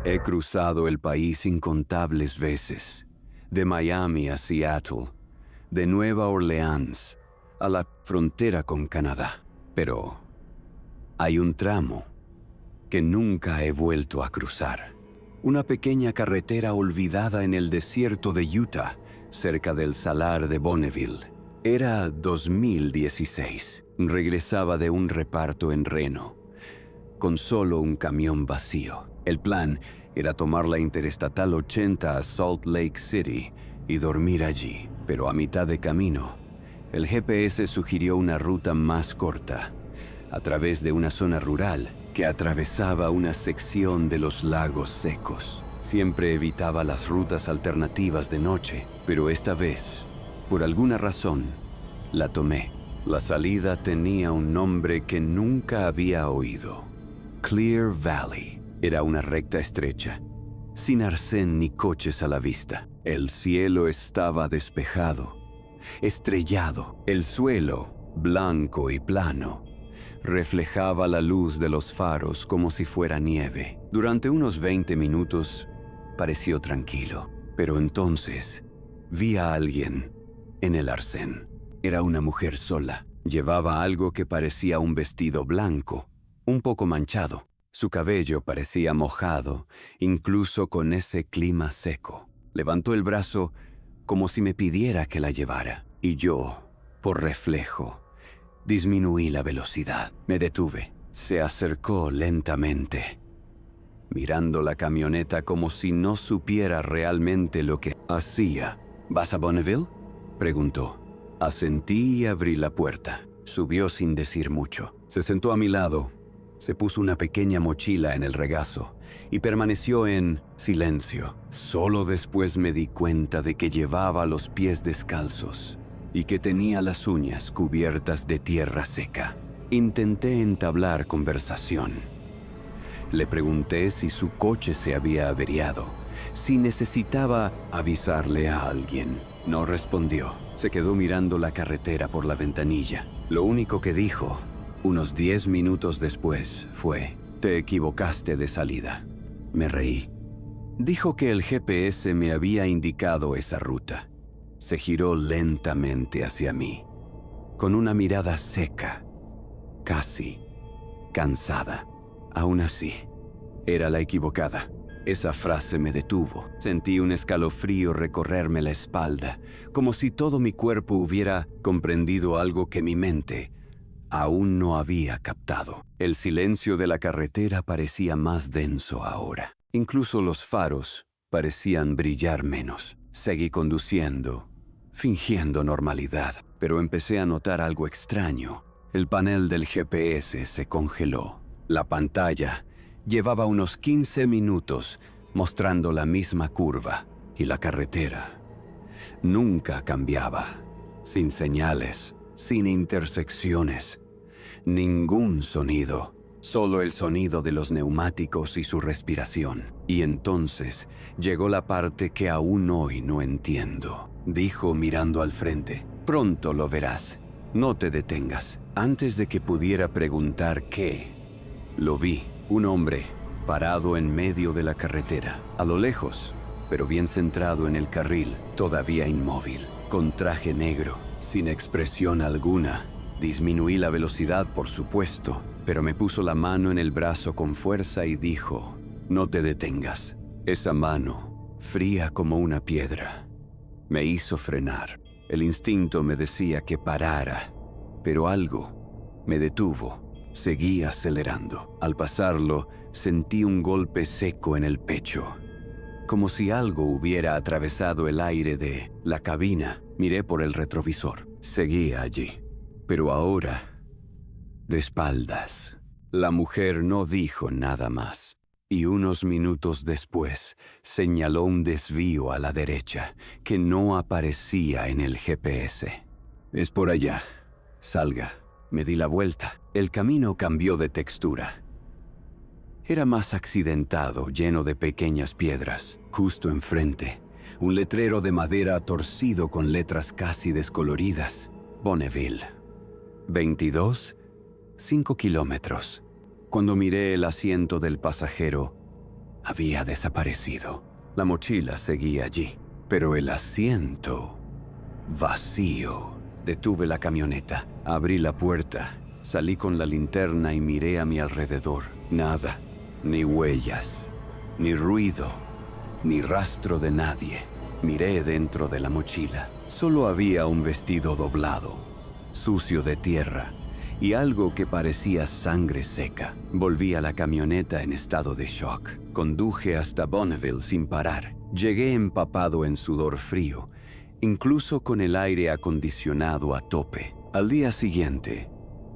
He cruzado el país incontables veces, de Miami a Seattle, de Nueva Orleans a la frontera con Canadá. Pero hay un tramo que nunca he vuelto a cruzar. Una pequeña carretera olvidada en el desierto de Utah, cerca del salar de Bonneville. Era 2016. Regresaba de un reparto en Reno, con solo un camión vacío. El plan era tomar la Interestatal 80 a Salt Lake City y dormir allí. Pero a mitad de camino, el GPS sugirió una ruta más corta, a través de una zona rural que atravesaba una sección de los lagos secos. Siempre evitaba las rutas alternativas de noche, pero esta vez, por alguna razón, la tomé. La salida tenía un nombre que nunca había oído. Clear Valley. Era una recta estrecha, sin arcén ni coches a la vista. El cielo estaba despejado, estrellado. El suelo, blanco y plano, reflejaba la luz de los faros como si fuera nieve. Durante unos 20 minutos pareció tranquilo, pero entonces vi a alguien en el arcén. Era una mujer sola. Llevaba algo que parecía un vestido blanco, un poco manchado. Su cabello parecía mojado, incluso con ese clima seco. Levantó el brazo como si me pidiera que la llevara, y yo, por reflejo, disminuí la velocidad. Me detuve. Se acercó lentamente, mirando la camioneta como si no supiera realmente lo que hacía. ¿Vas a Bonneville?, preguntó. Asentí y abrí la puerta. Subió sin decir mucho. Se sentó a mi lado, se puso una pequeña mochila en el regazo y permaneció en silencio. Solo después me di cuenta de que llevaba los pies descalzos y que tenía las uñas cubiertas de tierra seca. Intenté entablar conversación. Le pregunté si su coche se había averiado, si necesitaba avisarle a alguien. No respondió. Se quedó mirando la carretera por la ventanilla. Lo único que dijo, unos 10 minutos después, fue: «Te equivocaste de salida». Me reí. Dijo que el GPS me había indicado esa ruta. Se giró lentamente hacia mí, con una mirada seca, casi cansada. Aún así, era la equivocada. Esa frase me detuvo. Sentí un escalofrío recorrerme la espalda, como si todo mi cuerpo hubiera comprendido algo que mi mente aún no había captado. El silencio de la carretera parecía más denso ahora. Incluso los faros parecían brillar menos. Seguí conduciendo, fingiendo normalidad, pero empecé a notar algo extraño. El panel del GPS se congeló. La pantalla llevaba unos 15 minutos mostrando la misma curva, y la carretera nunca cambiaba. Sin señales, sin intersecciones, ningún sonido, solo el sonido de los neumáticos y su respiración. Y entonces llegó la parte que aún hoy no entiendo. Dijo mirando al frente: «Pronto lo verás, no te detengas». Antes de que pudiera preguntar qué, lo vi. Un hombre parado en medio de la carretera, a lo lejos, pero bien centrado en el carril, todavía inmóvil, con traje negro, sin expresión alguna. Disminuí la velocidad, por supuesto, pero me puso la mano en el brazo con fuerza y dijo: «No te detengas». Esa mano, fría como una piedra, me hizo frenar. El instinto me decía que parara, pero algo me detuvo. Seguí acelerando. Al pasarlo, sentí un golpe seco en el pecho, como si algo hubiera atravesado el aire de la cabina. Miré por el retrovisor. Seguía allí, pero ahora de espaldas. La mujer no dijo nada más, y unos minutos después señaló un desvío a la derecha que no aparecía en el GPS. «Es por allá. Salga». Me di la vuelta. El camino cambió de textura. Era más accidentado, lleno de pequeñas piedras. Justo enfrente, un letrero de madera torcido con letras casi descoloridas: Bonneville. 22, 5 kilómetros. Cuando miré el asiento del pasajero, había desaparecido. La mochila seguía allí, pero el asiento vacío. Detuve la camioneta, abrí la puerta, salí con la linterna y miré a mi alrededor. Nada, ni huellas, ni ruido, ni rastro de nadie. Miré dentro de la mochila. Solo había un vestido doblado, sucio de tierra, y algo que parecía sangre seca. Volví a la camioneta en estado de shock. Conduje hasta Bonneville sin parar. Llegué empapado en sudor frío, incluso con el aire acondicionado a tope. Al día siguiente,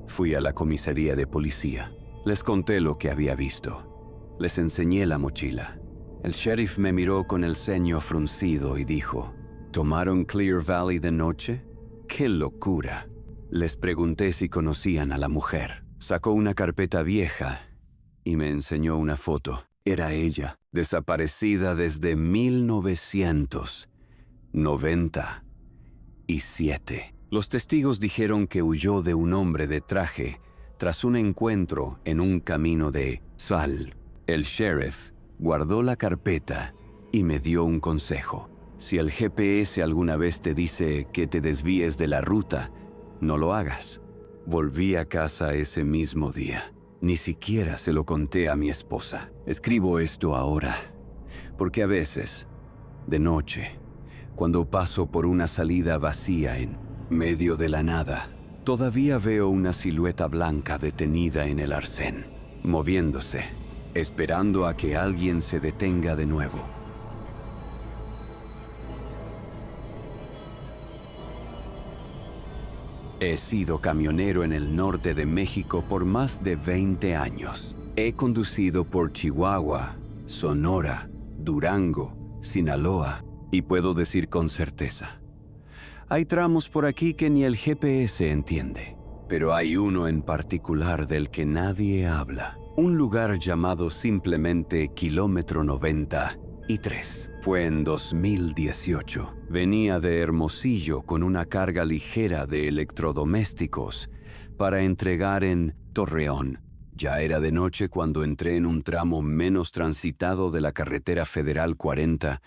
fui a la comisaría de policía. Les conté lo que había visto. Les enseñé la mochila. El sheriff me miró con el ceño fruncido y dijo, ¿tomaron Clear Valley de noche? ¡Qué locura! Les pregunté si conocían a la mujer. Sacó una carpeta vieja y me enseñó una foto. Era ella, desaparecida desde 1997. Los testigos dijeron que huyó de un hombre de traje tras un encuentro en un camino de sal. El sheriff guardó la carpeta y me dio un consejo. Si el GPS alguna vez te dice que te desvíes de la ruta, no lo hagas. Volví a casa ese mismo día. Ni siquiera se lo conté a mi esposa. Escribo esto ahora, porque a veces, de noche, cuando paso por una salida vacía en medio de la nada, todavía veo una silueta blanca detenida en el arcén, moviéndose, esperando a que alguien se detenga de nuevo. He sido camionero en el norte de México por más de 20 años. He conducido por Chihuahua, Sonora, Durango, Sinaloa, y puedo decir con certeza, hay tramos por aquí que ni el GPS entiende, pero hay uno en particular del que nadie habla. Un lugar llamado simplemente Kilómetro 93. Fue en 2018. Venía de Hermosillo con una carga ligera de electrodomésticos para entregar en Torreón. Ya era de noche cuando entré en un tramo menos transitado de la carretera federal 40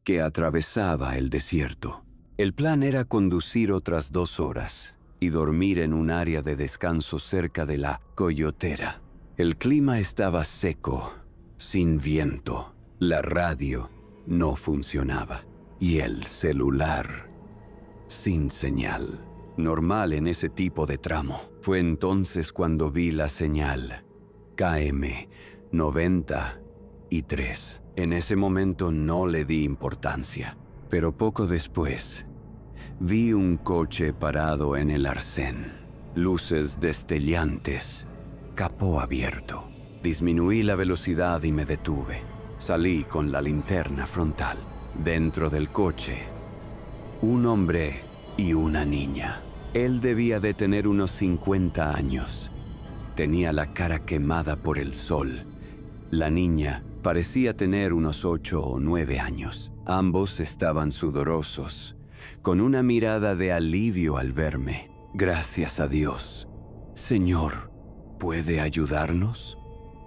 que atravesaba el desierto. El plan era conducir otras 2 horas y dormir en un área de descanso cerca de la Coyotera. El clima estaba seco, sin viento. La radio no funcionaba y el celular sin señal. Normal en ese tipo de tramo. Fue entonces cuando vi la señal KM 93. En ese momento no le di importancia, pero poco después vi un coche parado en el arcén. Luces destellantes, capó abierto. Disminuí la velocidad y me detuve. Salí con la linterna frontal. Dentro del coche, un hombre y una niña. Él debía de tener unos 50 años. Tenía la cara quemada por el sol. La niña parecía tener unos 8 o 9 años. Ambos estaban sudorosos, con una mirada de alivio al verme. Gracias a Dios. Señor, ¿puede ayudarnos?,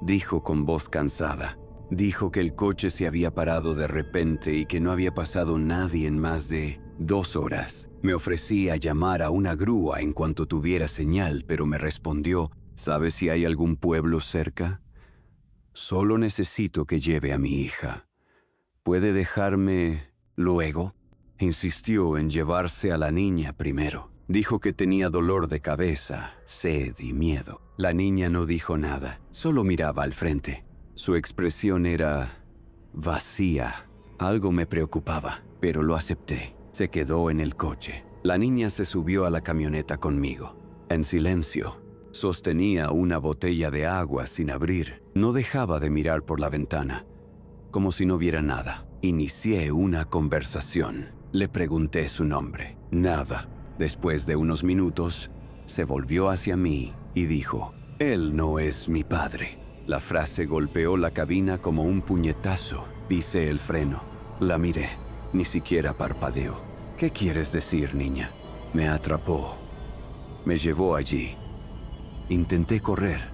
dijo con voz cansada. Dijo que el coche se había parado de repente y que no había pasado nadie en más de 2 horas. Me ofrecí a llamar a una grúa en cuanto tuviera señal, pero me respondió, ¿sabe si hay algún pueblo cerca? Solo necesito que lleve a mi hija. ¿Puede dejarme luego? Insistió en llevarse a la niña primero. Dijo que tenía dolor de cabeza, sed y miedo. La niña no dijo nada, solo miraba al frente. Su expresión era vacía. Algo me preocupaba, pero lo acepté. Se quedó en el coche. La niña se subió a la camioneta conmigo. En silencio, sostenía una botella de agua sin abrir. No dejaba de mirar por la ventana, como si no viera nada. Inicié una conversación. Le pregunté su nombre. Nada. Después de unos minutos, se volvió hacia mí y dijo, «Él no es mi padre». La frase golpeó la cabina como un puñetazo. Pisé el freno. La miré. Ni siquiera parpadeó. «¿Qué quieres decir, niña?» Me atrapó. Me llevó allí. Intenté correr,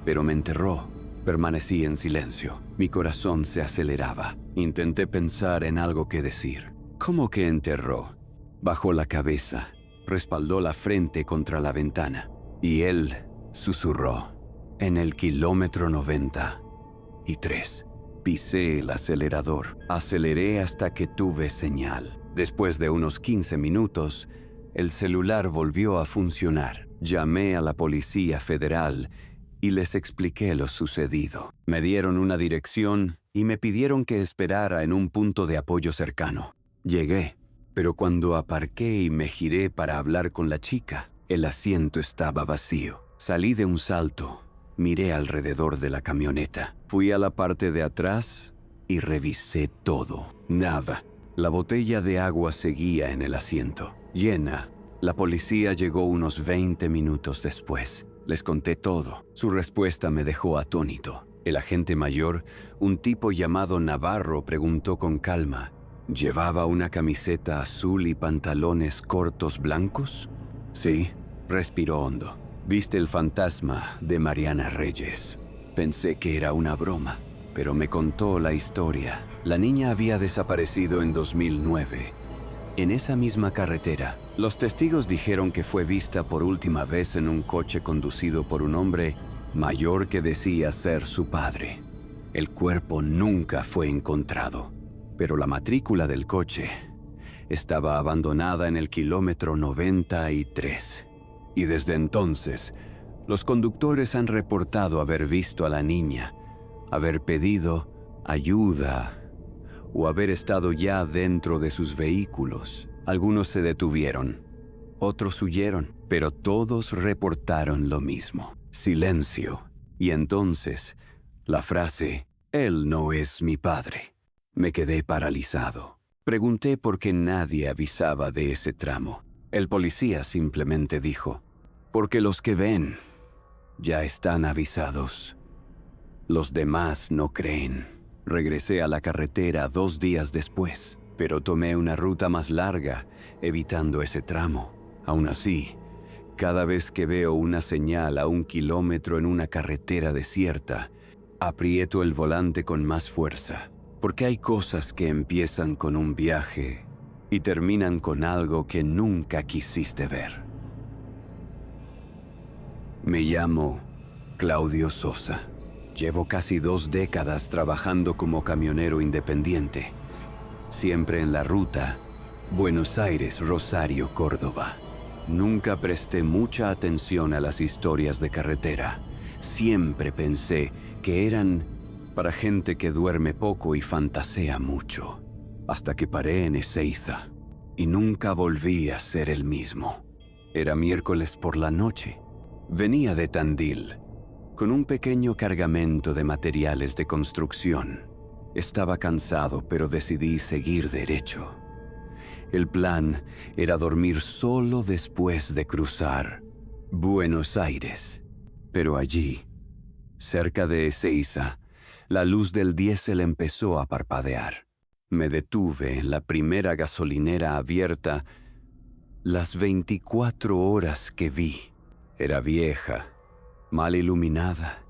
pero me enterró. Permanecí en silencio. Mi corazón se aceleraba. Intenté pensar en algo que decir. ¿Cómo que enterró? Bajó la cabeza, respaldó la frente contra la ventana. Y él susurró. En el kilómetro 93. Pisé el acelerador. Aceleré hasta que tuve señal. Después de unos 15 minutos, el celular volvió a funcionar. Llamé a la Policía Federal y les expliqué lo sucedido. Me dieron una dirección y me pidieron que esperara en un punto de apoyo cercano. Llegué, pero cuando aparqué y me giré para hablar con la chica, el asiento estaba vacío. Salí de un salto, miré alrededor de la camioneta. Fui a la parte de atrás y revisé todo. Nada. La botella de agua seguía en el asiento, llena. La policía llegó unos 20 minutos después. Les conté todo. Su respuesta me dejó atónito. El agente mayor, un tipo llamado Navarro, preguntó con calma: ¿llevaba una camiseta azul y pantalones cortos blancos? Sí, respiró hondo. ¿Viste el fantasma de Mariana Reyes? Pensé que era una broma, pero me contó la historia. La niña había desaparecido en 2009. En esa misma carretera, los testigos dijeron que fue vista por última vez en un coche conducido por un hombre mayor que decía ser su padre. El cuerpo nunca fue encontrado, pero la matrícula del coche estaba abandonada en el kilómetro 93. Y desde entonces, los conductores han reportado haber visto a la niña, haber pedido ayuda o haber estado ya dentro de sus vehículos. Algunos se detuvieron, otros huyeron, pero todos reportaron lo mismo: silencio. Y entonces, la frase, «Él no es mi padre». Me quedé paralizado. Pregunté por qué nadie avisaba de ese tramo. El policía simplemente dijo: «Porque los que ven ya están avisados. Los demás no creen». Regresé a la carretera 2 días después, pero tomé una ruta más larga, evitando ese tramo. Aún así, cada vez que veo una señal a 1 kilómetro en una carretera desierta, aprieto el volante con más fuerza, porque hay cosas que empiezan con un viaje y terminan con algo que nunca quisiste ver. Me llamo Claudio Sosa. Llevo casi 2 décadas trabajando como camionero independiente, siempre en la ruta Buenos Aires-Rosario, Córdoba. Nunca presté mucha atención a las historias de carretera. Siempre pensé que eran para gente que duerme poco y fantasea mucho, hasta que paré en Ezeiza y nunca volví a ser el mismo. Era miércoles por la noche. Venía de Tandil con un pequeño cargamento de materiales de construcción. Estaba cansado, pero decidí seguir derecho. El plan era dormir solo después de cruzar Buenos Aires. Pero allí, cerca de Ezeiza, la luz del diésel empezó a parpadear. Me detuve en la primera gasolinera abierta. Las 24 horas que vi. Era vieja, mal iluminada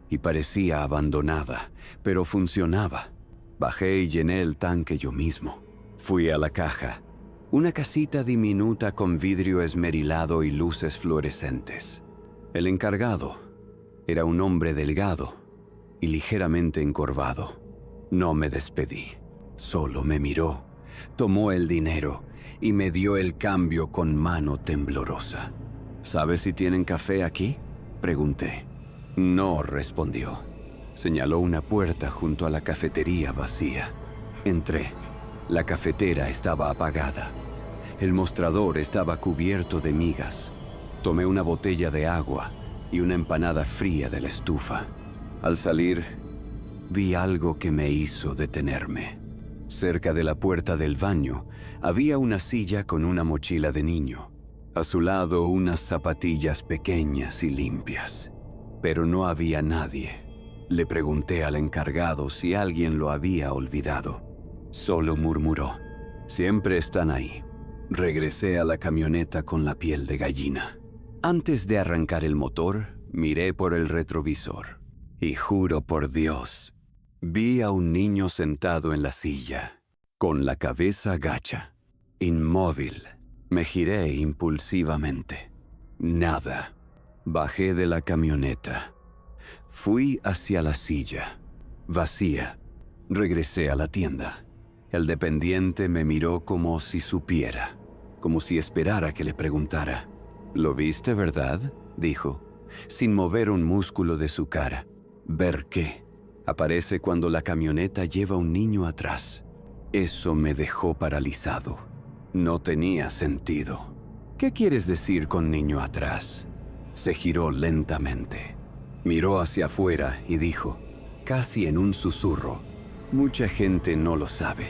y parecía abandonada, pero funcionaba. Bajé y llené el tanque yo mismo. Fui a la caja, una casita diminuta con vidrio esmerilado y luces fluorescentes. El encargado era un hombre delgado y ligeramente encorvado. No me despedí, solo me miró, tomó el dinero y me dio el cambio con mano temblorosa. ¿Sabes si tienen café aquí?, pregunté. No, respondió. Señaló una puerta junto a la cafetería vacía. Entré. La cafetera estaba apagada. El mostrador estaba cubierto de migas. Tomé una botella de agua y una empanada fría de la estufa. Al salir, vi algo que me hizo detenerme. Cerca de la puerta del baño había una silla con una mochila de niño. A su lado, unas zapatillas pequeñas y limpias. Pero no había nadie. Le pregunté al encargado si alguien lo había olvidado. Solo murmuró: «Siempre están ahí». Regresé a la camioneta con la piel de gallina. Antes de arrancar el motor, miré por el retrovisor. Y juro por Dios, vi a un niño sentado en la silla, con la cabeza gacha, inmóvil. Me giré impulsivamente. Nada. Bajé de la camioneta. Fui hacia la silla. Vacía. Regresé a la tienda. El dependiente me miró como si supiera, como si esperara que le preguntara. «¿Lo viste, verdad?», dijo, sin mover un músculo de su cara. «¿Ver qué?». Aparece cuando la camioneta lleva un niño atrás. Eso me dejó paralizado. No tenía sentido. «¿Qué quieres decir con niño atrás?». Se giró lentamente. Miró hacia afuera y dijo, casi en un susurro, «Mucha gente no lo sabe,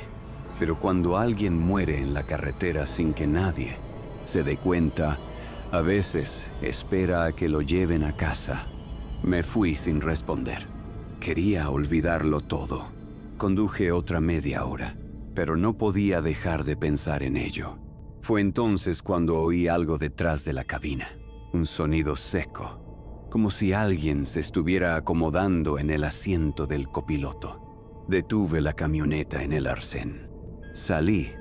pero cuando alguien muere en la carretera sin que nadie se dé cuenta, a veces espera a que lo lleven a casa». Me fui sin responder. Quería olvidarlo todo. Conduje otra media hora, pero no podía dejar de pensar en ello. Fue entonces cuando oí algo detrás de la cabina, un sonido seco, como si alguien se estuviera acomodando en el asiento del copiloto. Detuve la camioneta en el arcén. Salí.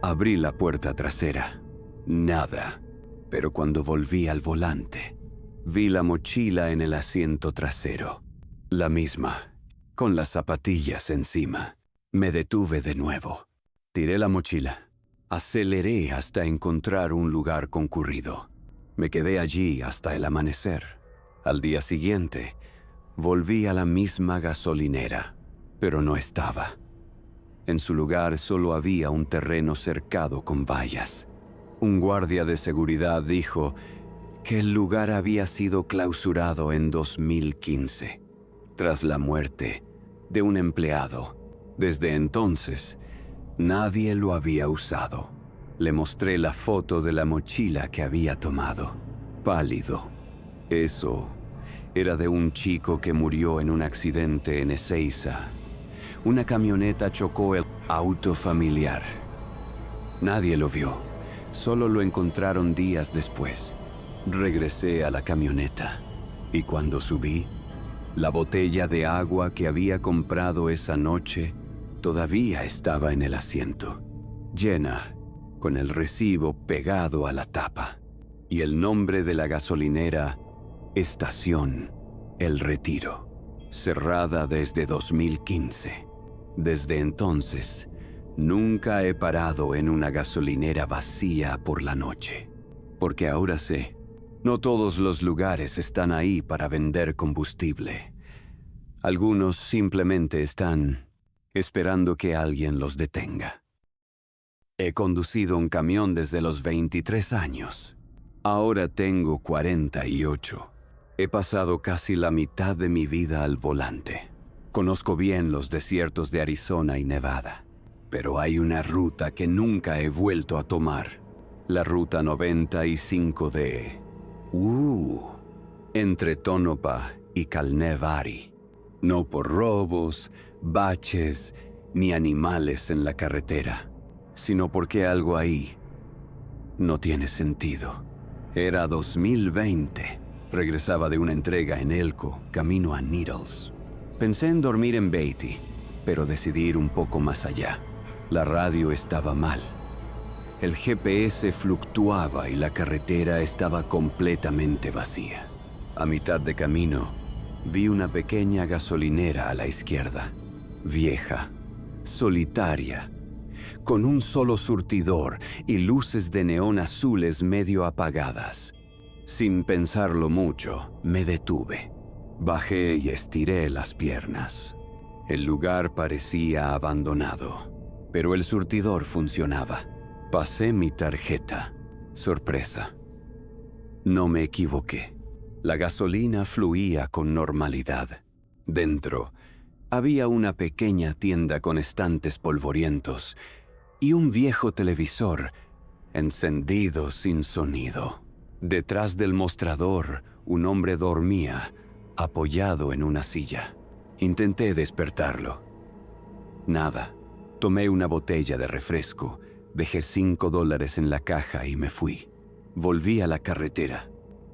Abrí la puerta trasera. Nada. Pero cuando volví al volante, vi la mochila en el asiento trasero. La misma, con las zapatillas encima. Me detuve de nuevo. Tiré la mochila. Aceleré hasta encontrar un lugar concurrido. Me quedé allí hasta el amanecer. Al día siguiente, volví a la misma gasolinera, pero no estaba. En su lugar solo había un terreno cercado con vallas. Un guardia de seguridad dijo que el lugar había sido clausurado en 2015, tras la muerte de un empleado. Desde entonces, nadie lo había usado. Le mostré la foto de la mochila que había tomado. Pálido. Eso era de un chico que murió en un accidente en Ezeiza. Una camioneta chocó el auto familiar. Nadie lo vio. Solo lo encontraron días después. Regresé a la camioneta. Y cuando subí, la botella de agua que había comprado esa noche todavía estaba en el asiento, llena, con el recibo pegado a la tapa, y el nombre de la gasolinera, Estación El Retiro, cerrada desde 2015. Desde entonces, nunca he parado en una gasolinera vacía por la noche, porque ahora sé, no todos los lugares están ahí para vender combustible. Algunos simplemente están esperando que alguien los detenga. He conducido un camión desde los 23 años. Ahora tengo 48. He pasado casi la mitad de mi vida al volante. Conozco bien los desiertos de Arizona y Nevada, pero hay una ruta que nunca he vuelto a tomar. La ruta 95D. Entre Tonopah y Calnevari. No por robos, baches, ni animales en la carretera, sino porque algo ahí no tiene sentido. Era 2020. Regresaba de una entrega en Elko, camino a Needles. Pensé en dormir en Beatty, pero decidí ir un poco más allá. La radio estaba mal. El GPS fluctuaba y la carretera estaba completamente vacía. A mitad de camino, vi una pequeña gasolinera a la izquierda. Vieja, solitaria, con un solo surtidor y luces de neón azules medio apagadas. Sin pensarlo mucho, me detuve. Bajé y estiré las piernas. El lugar parecía abandonado, pero el surtidor funcionaba. Pasé mi tarjeta. Sorpresa. No me equivoqué. La gasolina fluía con normalidad. Dentro, había una pequeña tienda con estantes polvorientos y un viejo televisor encendido sin sonido. Detrás del mostrador, un hombre dormía, apoyado en una silla. Intenté despertarlo. Nada. Tomé una botella de refresco, dejé $5 en la caja y me fui. Volví a la carretera.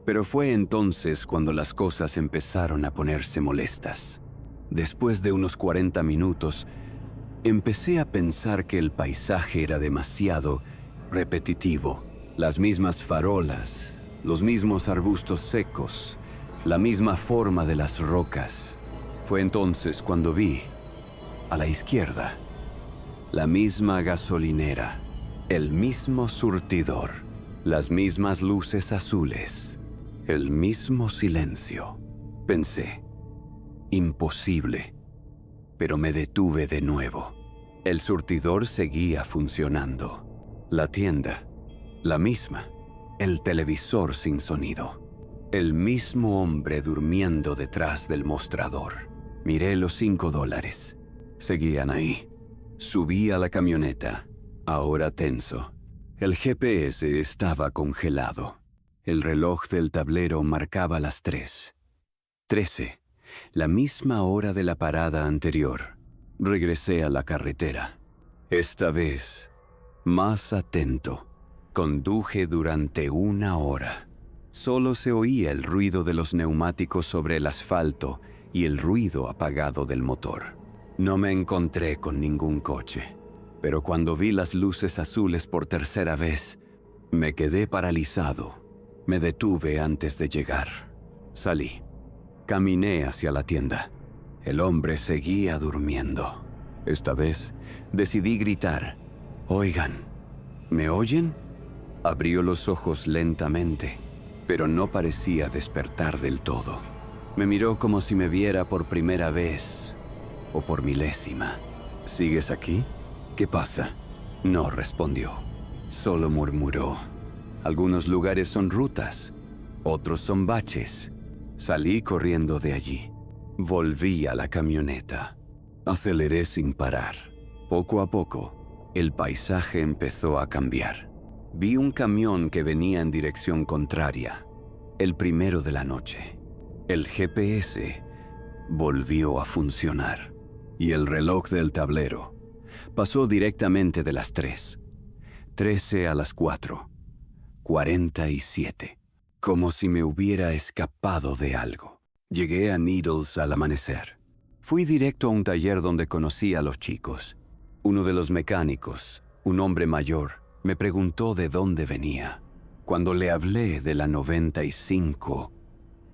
Pero fue entonces cuando las cosas empezaron a ponerse molestas. Después de unos 40 minutos, empecé a pensar que el paisaje era demasiado repetitivo. Las mismas farolas, los mismos arbustos secos, la misma forma de las rocas. Fue entonces cuando vi, a la izquierda, la misma gasolinera, el mismo surtidor, las mismas luces azules, el mismo silencio. Pensé, imposible, pero me detuve de nuevo. El surtidor seguía funcionando. La tienda, la misma. El televisor sin sonido. El mismo hombre durmiendo detrás del mostrador. Miré los $5. Seguían ahí. Subí a la camioneta, ahora tenso. El GPS estaba congelado. El reloj del tablero marcaba las 3:13, la misma hora de la parada anterior. Regresé a la carretera. Esta vez, más atento. Conduje durante 1 hora. Solo se oía el ruido de los neumáticos sobre el asfalto y el ruido apagado del motor. No me encontré con ningún coche, pero cuando vi las luces azules por tercera vez, me quedé paralizado. Me detuve antes de llegar. Salí. Caminé hacia la tienda. El hombre seguía durmiendo. Esta vez decidí gritar: «Oigan, ¿me oyen?». Abrió los ojos lentamente, pero no parecía despertar del todo. Me miró como si me viera por primera vez, o por milésima. «¿Sigues aquí? ¿Qué pasa?». No respondió. Solo murmuró: «Algunos lugares son rutas, otros son baches». Salí corriendo de allí. Volví a la camioneta. Aceleré sin parar. Poco a poco, el paisaje empezó a cambiar. Vi un camión que venía en dirección contraria. El primero de la noche. El GPS volvió a funcionar. Y el reloj del tablero pasó directamente de las 3:13 a las 4:47. Como si me hubiera escapado de algo. Llegué a Needles al amanecer. Fui directo a un taller donde conocí a los chicos. Uno de los mecánicos, un hombre mayor, me preguntó de dónde venía. Cuando le hablé de la 95,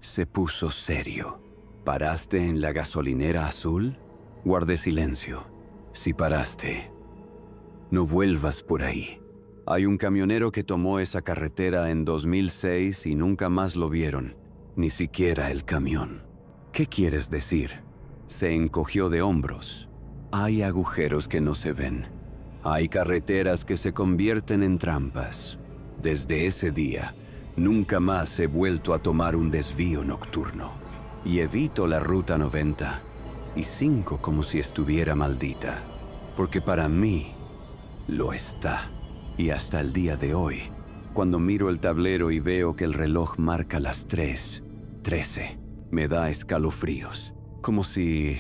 se puso serio. ¿Paraste en la gasolinera azul? Guardé silencio. Si paraste, no vuelvas por ahí. Hay un camionero que tomó esa carretera en 2006 y nunca más lo vieron, ni siquiera el camión. ¿Qué quieres decir? Se encogió de hombros. Hay agujeros que no se ven. Hay carreteras que se convierten en trampas. Desde ese día, nunca más he vuelto a tomar un desvío nocturno. Y evito la ruta 90 y 5 como si estuviera maldita. Porque para mí, lo está. Y hasta el día de hoy, cuando miro el tablero y veo que el reloj marca las 3:13, me da escalofríos, como si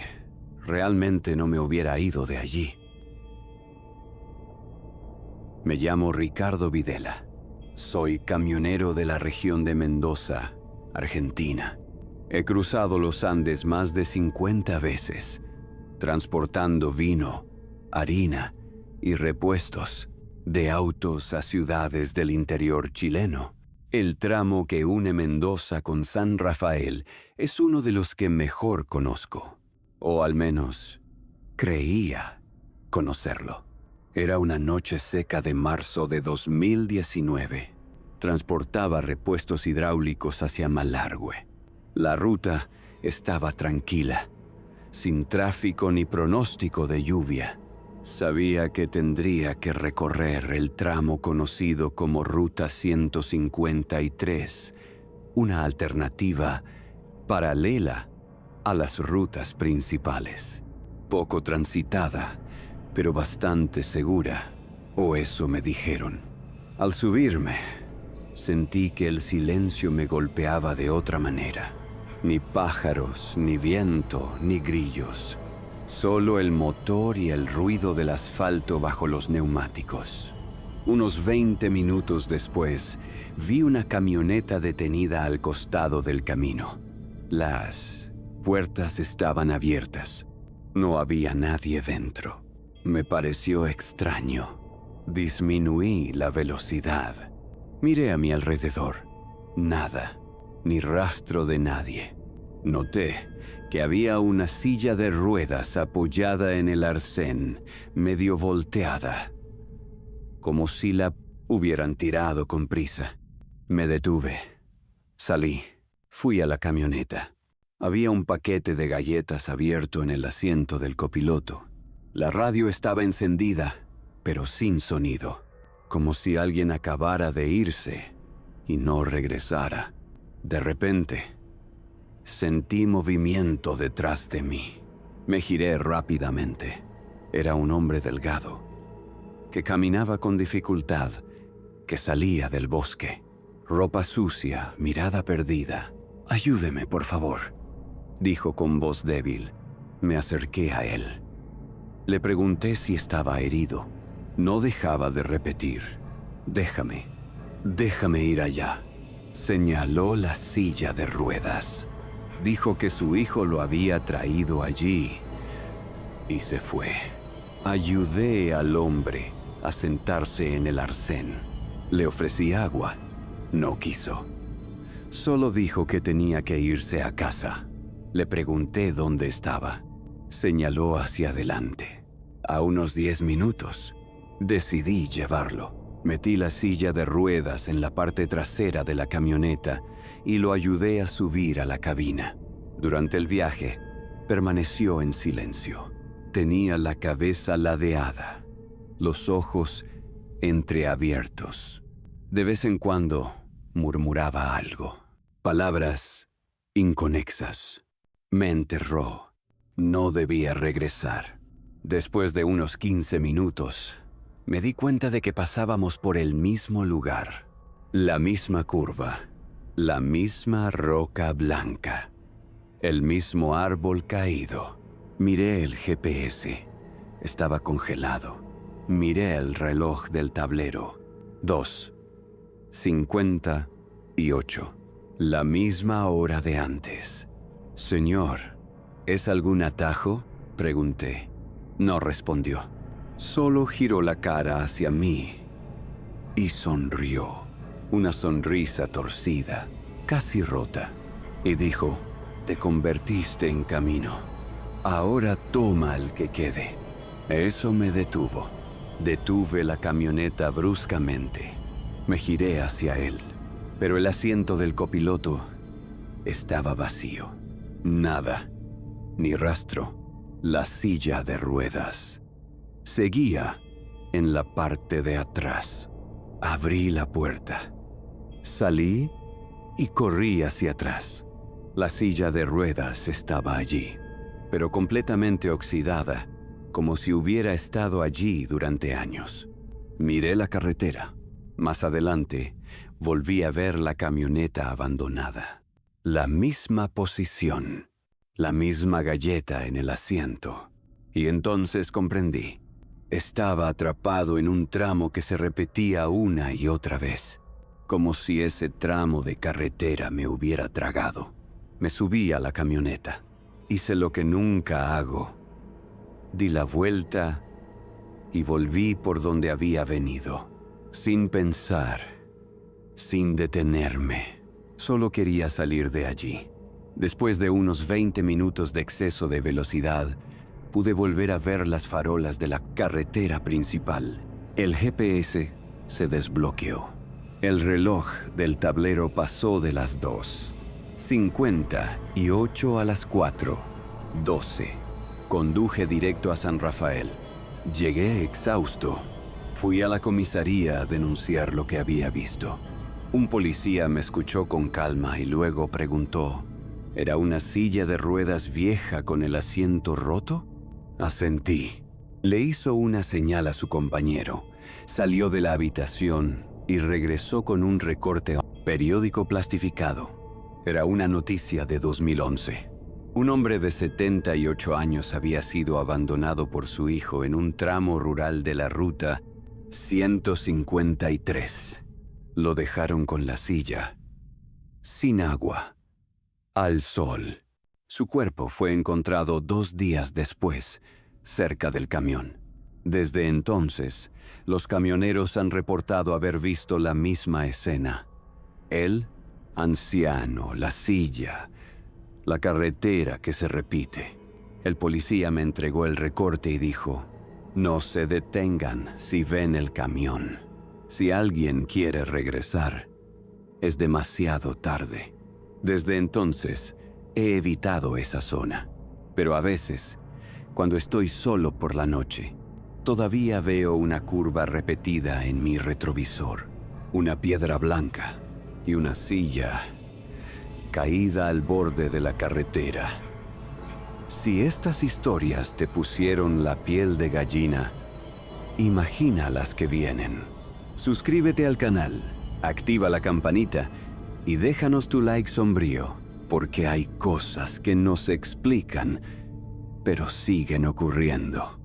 realmente no me hubiera ido de allí. Me llamo Ricardo Videla. Soy camionero de la región de Mendoza, Argentina. He cruzado los Andes más de 50 veces, transportando vino, harina y repuestos de autos a ciudades del interior chileno. El tramo que une Mendoza con San Rafael es uno de los que mejor conozco, o al menos creía conocerlo. Era una noche seca de marzo de 2019. Transportaba repuestos hidráulicos hacia Malargüe. La ruta estaba tranquila, sin tráfico ni pronóstico de lluvia. Sabía que tendría que recorrer el tramo conocido como Ruta 153, una alternativa paralela a las rutas principales. Poco transitada, pero bastante segura, o eso me dijeron. Al subirme, sentí que el silencio me golpeaba de otra manera. Ni pájaros, ni viento, ni grillos. Solo el motor y el ruido del asfalto bajo los neumáticos. Unos 20 minutos después, vi una camioneta detenida al costado del camino. Las puertas estaban abiertas. No había nadie dentro. Me pareció extraño. Disminuí la velocidad. Miré a mi alrededor. Nada, ni rastro de nadie. Noté que había una silla de ruedas apoyada en el arcén, medio volteada, como si la hubieran tirado con prisa. Me detuve. Salí. Fui a la camioneta. Había un paquete de galletas abierto en el asiento del copiloto. La radio estaba encendida, pero sin sonido, como si alguien acabara de irse y no regresara. De repente, sentí movimiento detrás de mí. Me giré rápidamente. Era un hombre delgado, que caminaba con dificultad, que salía del bosque. Ropa sucia, mirada perdida. «Ayúdeme, por favor», dijo con voz débil. Me acerqué a él. Le pregunté si estaba herido. No dejaba de repetir: déjame ir allá». Señaló la silla de ruedas. Dijo que su hijo lo había traído allí y se fue. Ayudé al hombre a sentarse en el arcén. Le ofrecí agua. No quiso. Solo dijo que tenía que irse a casa. Le pregunté dónde estaba. Señaló hacia adelante. A unos 10 minutos. Decidí llevarlo. Metí la silla de ruedas en la parte trasera de la camioneta y lo ayudé a subir a la cabina. Durante el viaje, permaneció en silencio. Tenía la cabeza ladeada, los ojos entreabiertos. De vez en cuando murmuraba algo. Palabras inconexas. Me enterró. No debía regresar. Después de unos 15 minutos, me di cuenta de que pasábamos por el mismo lugar. La misma curva. La misma roca blanca. El mismo árbol caído. Miré el GPS. Estaba congelado. Miré el reloj del tablero. 2:58. La misma hora de antes. «Señor, ¿es algún atajo?», pregunté. No respondió. Solo giró la cara hacia mí y sonrió. Una sonrisa torcida, casi rota. Y dijo: «Te convertiste en camino. Ahora toma el que quede». Eso me detuvo. Detuve la camioneta bruscamente. Me giré hacia él, pero el asiento del copiloto estaba vacío. Nada, ni rastro. La silla de ruedas seguía en la parte de atrás. Abrí la puerta. Salí y corrí hacia atrás. La silla de ruedas estaba allí, pero completamente oxidada, como si hubiera estado allí durante años. Miré la carretera. Más adelante, volví a ver la camioneta abandonada. La misma posición, la misma galleta en el asiento. Y entonces comprendí. Estaba atrapado en un tramo que se repetía una y otra vez, como si ese tramo de carretera me hubiera tragado. Me subí a la camioneta. Hice lo que nunca hago. Di la vuelta y volví por donde había venido, sin pensar, sin detenerme. Solo quería salir de allí. Después de unos 20 minutos de exceso de velocidad, pude volver a ver las farolas de la carretera principal. El GPS se desbloqueó. El reloj del tablero pasó de las 2:58 a las 4:12. Conduje directo a San Rafael. Llegué exhausto. Fui a la comisaría a denunciar lo que había visto. Un policía me escuchó con calma y luego preguntó: ¿era una silla de ruedas vieja con el asiento roto? Asentí. Le hizo una señal a su compañero. Salió de la habitación y regresó con un recorte periódico plastificado. Era una noticia de 2011. Un hombre de 78 años había sido abandonado por su hijo en un tramo rural de la ruta 153. Lo dejaron con la silla, sin agua, al sol. Su cuerpo fue encontrado 2 días después, cerca del camión. Desde entonces, los camioneros han reportado haber visto la misma escena. Él, anciano, la silla, la carretera que se repite. El policía me entregó el recorte y dijo: no se detengan si ven el camión. Si alguien quiere regresar, es demasiado tarde. Desde entonces, he evitado esa zona. Pero a veces, cuando estoy solo por la noche, todavía veo una curva repetida en mi retrovisor, una piedra blanca y una silla caída al borde de la carretera. Si estas historias te pusieron la piel de gallina, imagina las que vienen. Suscríbete al canal, activa la campanita y déjanos tu like sombrío, porque hay cosas que no se explican, pero siguen ocurriendo.